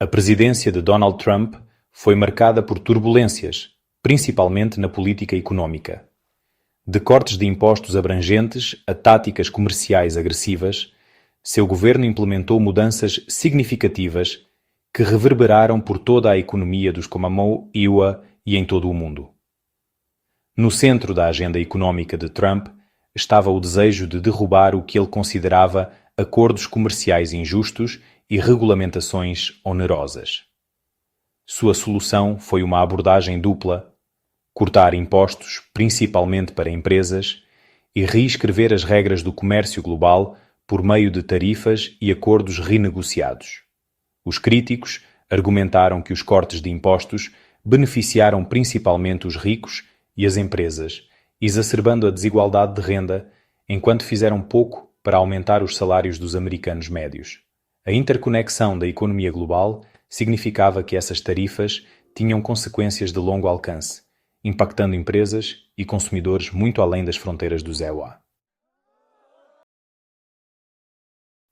A presidência de Donald Trump foi marcada por turbulências, principalmente na política econômica. De cortes de impostos abrangentes a táticas comerciais agressivas, seu governo implementou mudanças significativas que reverberaram por toda a economia dos Commonwealth, Iowa e em todo o mundo. No centro da agenda econômica de Trump estava o desejo de derrubar o que ele considerava acordos comerciais injustos e regulamentações onerosas. Sua solução foi uma abordagem dupla: cortar impostos, principalmente para empresas, e reescrever as regras do comércio global por meio de tarifas e acordos renegociados. Os críticos argumentaram que os cortes de impostos beneficiaram principalmente os ricos e as empresas, exacerbando a desigualdade de renda, enquanto fizeram pouco para aumentar os salários dos americanos médios. A interconexão da economia global significava que essas tarifas tinham consequências de longo alcance, impactando empresas e consumidores muito além das fronteiras do EUA.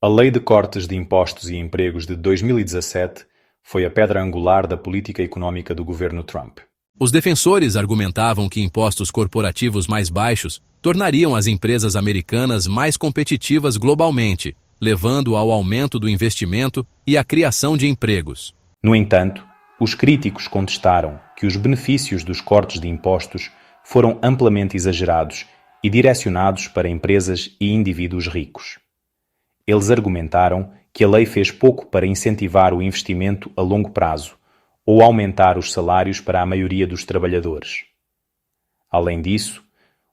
A Lei de Cortes de Impostos e Empregos de 2017 foi a pedra angular da política econômica do governo Trump. Os defensores argumentavam que impostos corporativos mais baixos tornariam as empresas americanas mais competitivas globalmente, levando ao aumento do investimento e à criação de empregos. No entanto, os críticos contestaram que os benefícios dos cortes de impostos foram amplamente exagerados e direcionados para empresas e indivíduos ricos. Eles argumentaram que a lei fez pouco para incentivar o investimento a longo prazo ou aumentar os salários para a maioria dos trabalhadores. Além disso,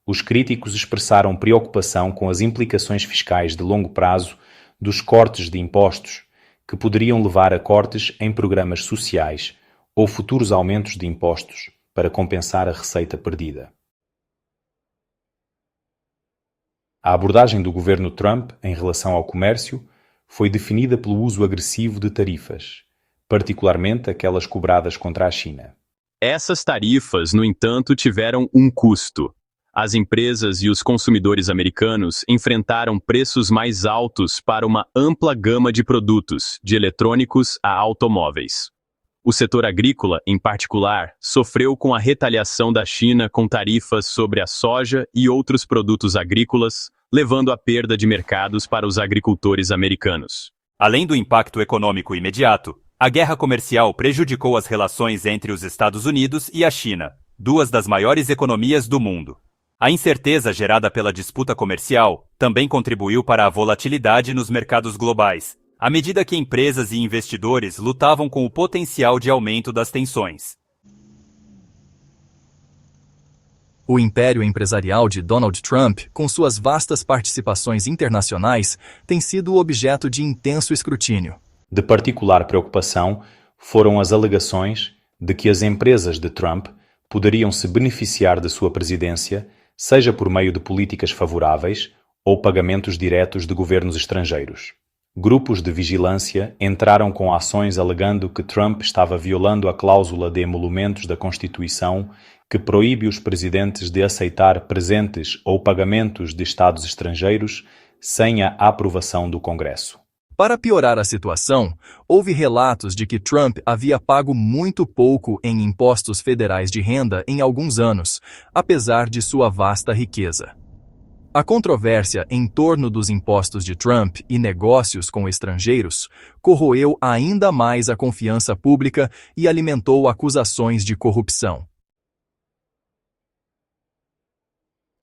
os críticos expressaram preocupação com as implicações fiscais de longo prazo dos cortes de impostos, que poderiam levar a cortes em programas sociais ou futuros aumentos de impostos para compensar a receita perdida. A abordagem do governo Trump em relação ao comércio foi definida pelo uso agressivo de tarifas, particularmente aquelas cobradas contra a China. Essas tarifas, no entanto, tiveram um custo. As empresas e os consumidores americanos enfrentaram preços mais altos para uma ampla gama de produtos, de eletrônicos a automóveis. O setor agrícola, em particular, sofreu com a retaliação da China com tarifas sobre a soja e outros produtos agrícolas, levando à perda de mercados para os agricultores americanos. Além do impacto econômico imediato, a guerra comercial prejudicou as relações entre os Estados Unidos e a China, duas das maiores economias do mundo. A incerteza gerada pela disputa comercial também contribuiu para a volatilidade nos mercados globais, à medida que empresas e investidores lutavam com o potencial de aumento das tensões. O império empresarial de Donald Trump, com suas vastas participações internacionais, tem sido objeto de intenso escrutínio. De particular preocupação foram as alegações de que as empresas de Trump poderiam se beneficiar de sua presidência, seja por meio de políticas favoráveis ou pagamentos diretos de governos estrangeiros. Grupos de vigilância entraram com ações alegando que Trump estava violando a cláusula de emolumentos da Constituição que proíbe os presidentes de aceitar presentes ou pagamentos de estados estrangeiros sem a aprovação do Congresso. Para piorar a situação, houve relatos de que Trump havia pago muito pouco em impostos federais de renda em alguns anos, apesar de sua vasta riqueza. A controvérsia em torno dos impostos de Trump e negócios com estrangeiros corroeu ainda mais a confiança pública e alimentou acusações de corrupção.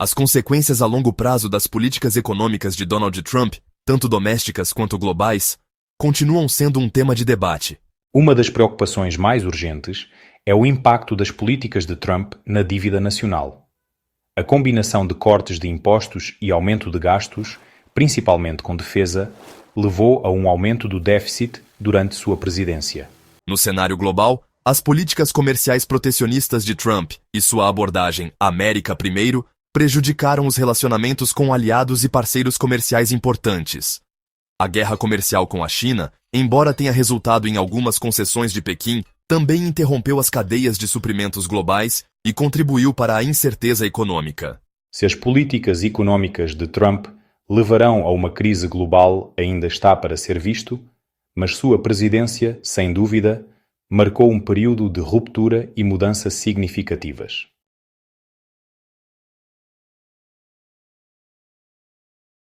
As consequências a longo prazo das políticas econômicas de Donald Trump, tanto domésticas quanto globais, continuam sendo um tema de debate. Uma das preocupações mais urgentes é o impacto das políticas de Trump na dívida nacional. A combinação de cortes de impostos e aumento de gastos, principalmente com defesa, levou a um aumento do déficit durante sua presidência. No cenário global, as políticas comerciais protecionistas de Trump e sua abordagem América Primeiro prejudicaram os relacionamentos com aliados e parceiros comerciais importantes. A guerra comercial com a China, embora tenha resultado em algumas concessões de Pequim, também interrompeu as cadeias de suprimentos globais e contribuiu para a incerteza econômica. Se as políticas econômicas de Trump levarão a uma crise global ainda está para ser visto, mas sua presidência, sem dúvida, marcou um período de ruptura e mudança significativas.